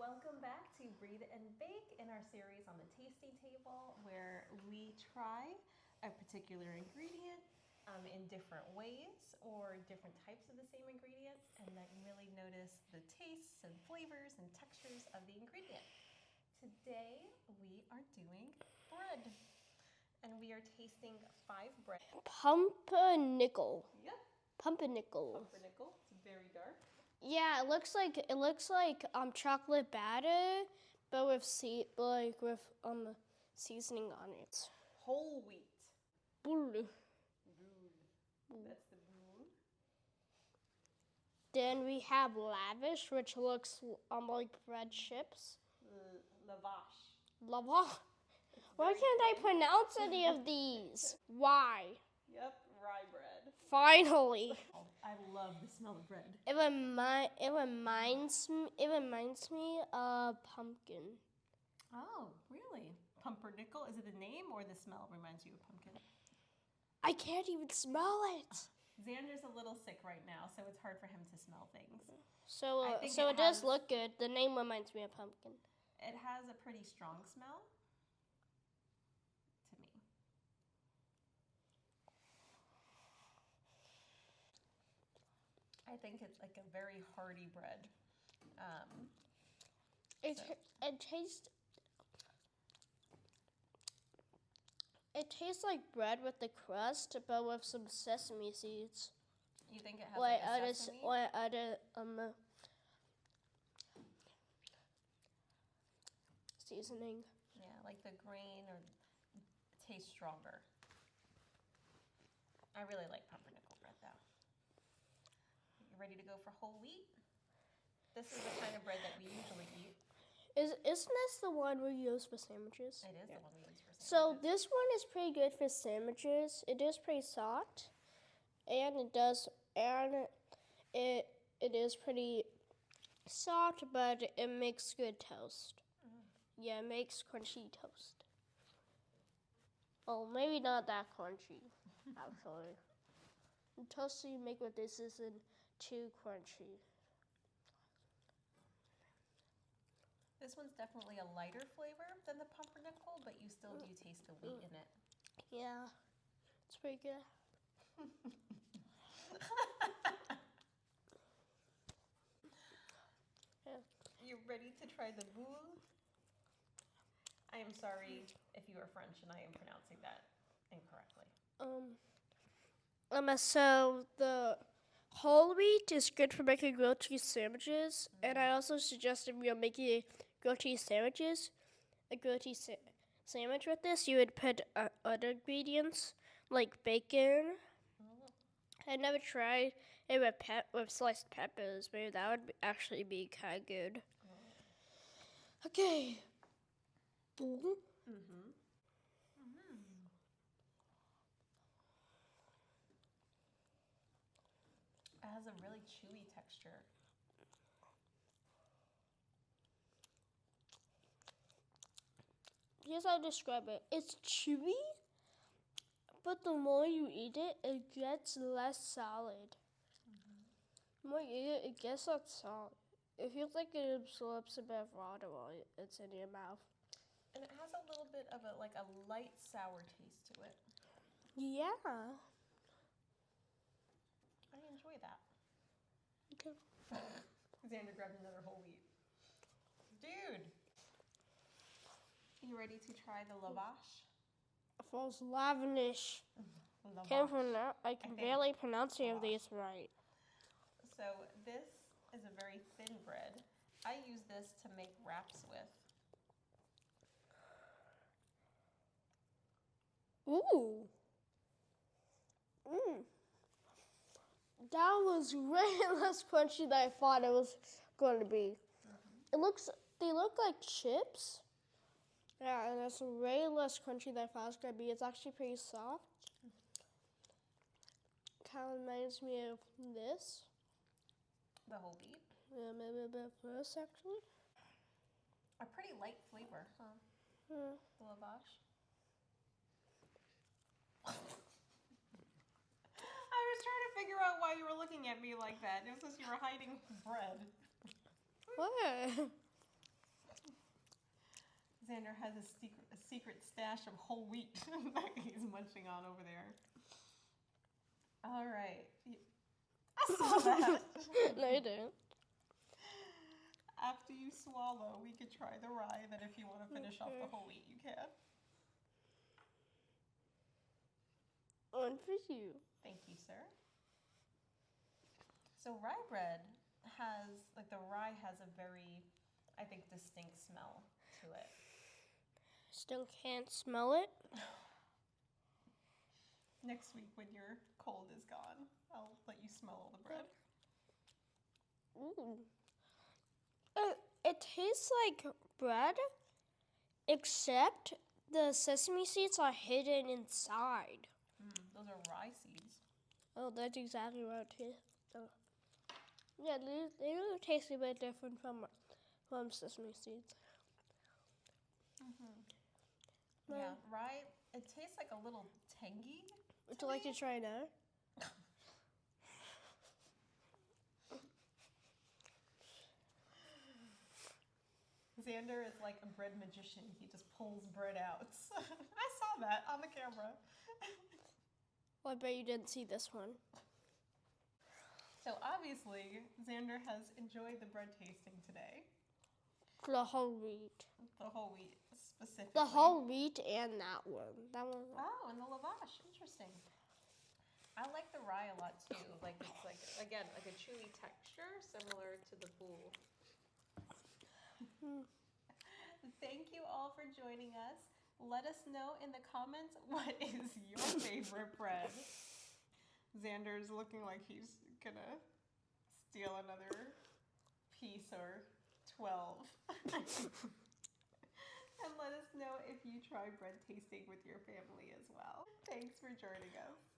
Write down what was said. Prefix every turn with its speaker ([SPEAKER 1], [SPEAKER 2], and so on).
[SPEAKER 1] welcome back to Breathe and Bake in our series on the tasting table where we try a particular ingredient in different ways or different types of the same ingredients and then really notice the tastes and flavors and textures of the ingredient. Today we are doing bread and we are tasting 5 bread.
[SPEAKER 2] Pumpernickel.
[SPEAKER 1] Yep.
[SPEAKER 2] Pumpernickel.
[SPEAKER 1] Pumpernickel. It's very dark.
[SPEAKER 2] Yeah, it looks like chocolate batter, but with seasoning on it.
[SPEAKER 1] Whole wheat.
[SPEAKER 2] Boule.
[SPEAKER 1] That's the boule.
[SPEAKER 2] Then we have Lavash, which looks like bread chips.
[SPEAKER 1] Lavash.
[SPEAKER 2] Lavash. Why can't I pronounce any of these? Why?
[SPEAKER 1] Yep, rye bread.
[SPEAKER 2] Finally.
[SPEAKER 1] I love the smell of bread.
[SPEAKER 2] It reminds me of pumpkin.
[SPEAKER 1] Oh, really? Pumpernickel? Is it the name or the smell reminds you of pumpkin?
[SPEAKER 2] I can't even smell it.
[SPEAKER 1] Xander's a little sick right now, so it's hard for him to smell things.
[SPEAKER 2] So it does look good. The name reminds me of pumpkin.
[SPEAKER 1] It has a pretty strong smell to me. I think it's like a very hearty bread.
[SPEAKER 2] It tastes like bread with the crust, but with some sesame seeds.
[SPEAKER 1] You think it has like a sesame?
[SPEAKER 2] Or other seasoning.
[SPEAKER 1] Yeah, like the grain or tastes stronger. I really like pumpernickel bread though. You ready to go for whole wheat? This is the kind of bread that we usually eat.
[SPEAKER 2] Isn't this the one we use for sandwiches?
[SPEAKER 1] It is the one we use for sandwiches.
[SPEAKER 2] So this one is pretty good for sandwiches. It is pretty soft, and it is pretty soft, but it makes good toast. Yeah, it makes crunchy toast. Oh, maybe not that crunchy, actually. The toast you make with this isn't too crunchy.
[SPEAKER 1] This one's definitely a lighter flavor than the pumpernickel, but you still do taste the wheat in it.
[SPEAKER 2] Yeah, it's pretty good.
[SPEAKER 1] You ready to try the boule? I am sorry if you are French and I am pronouncing that incorrectly.
[SPEAKER 2] So the whole wheat is good for making grilled cheese sandwiches, and I also suggest if you're making grilled cheese sandwiches, a grilled cheese sandwich with this, you would put other ingredients like bacon. I never tried it with sliced peppers. Maybe that would actually be kind of good. Okay. Boule.
[SPEAKER 1] It has a really chewy texture.
[SPEAKER 2] Here's how to describe it. It's chewy, but the more you eat it, it gets less solid. The more you eat it, it gets less solid. It feels like it absorbs a bit of water while it's in your mouth.
[SPEAKER 1] And it has a little bit of a light sour taste to it.
[SPEAKER 2] Yeah.
[SPEAKER 1] I enjoy that.
[SPEAKER 2] Okay.
[SPEAKER 1] Xander grabbed another whole wheat. Dude! You ready to try the lavash?
[SPEAKER 2] Falls Lavanish.
[SPEAKER 1] Lavash.
[SPEAKER 2] I can barely pronounce any of these right.
[SPEAKER 1] So this is a very thin bread. I use this to make wraps with.
[SPEAKER 2] Ooh. That was way less crunchy than I thought it was going to be. They look like chips. Yeah, and it's way less crunchy than I thought it was going to be. It's actually pretty soft. Kind of reminds me of this.
[SPEAKER 1] The whole wheat?
[SPEAKER 2] Yeah, maybe a bit first, actually.
[SPEAKER 1] A pretty light flavor, huh? The lavash. I was trying to figure out why you were looking at me like that. It was because you were hiding bread.
[SPEAKER 2] What?
[SPEAKER 1] Xander has a secret stash of whole wheat that he's munching on over there. All right. I saw that.
[SPEAKER 2] No, you didn't.
[SPEAKER 1] After you swallow, we could try the rye. Then if you want to finish off the whole wheat, you can.
[SPEAKER 2] One for you.
[SPEAKER 1] Thank you, sir. So rye bread has, like the rye has a very, I think, distinct smell to it.
[SPEAKER 2] Still can't smell it.
[SPEAKER 1] Next week when your cold is gone, I'll let you smell all the bread.
[SPEAKER 2] Ooh. It tastes like bread, except the sesame seeds are hidden inside.
[SPEAKER 1] Those are rye seeds.
[SPEAKER 2] Oh, that's exactly what it tastes. Yeah, they really taste a bit different from sesame seeds.
[SPEAKER 1] Yeah, rye, it tastes like a little tangy.
[SPEAKER 2] Would you like to try now?
[SPEAKER 1] Xander is like a bread magician. He just pulls bread out. I saw that on the camera.
[SPEAKER 2] Well, I bet you didn't see this one.
[SPEAKER 1] So obviously, Xander has enjoyed the bread tasting today.
[SPEAKER 2] The whole wheat.
[SPEAKER 1] The whole wheat, specifically.
[SPEAKER 2] The whole wheat and that one. That one.
[SPEAKER 1] Oh, and the lavash. Interesting. I like the rye a lot too. Like it's like, again, like a chewy texture, similar to the boule. Thank you all for joining us. Let us know in the comments what is your favorite bread. Xander's looking like he's gonna steal another piece or 12. And let us know if you try bread tasting with your family as well. Thanks for joining us.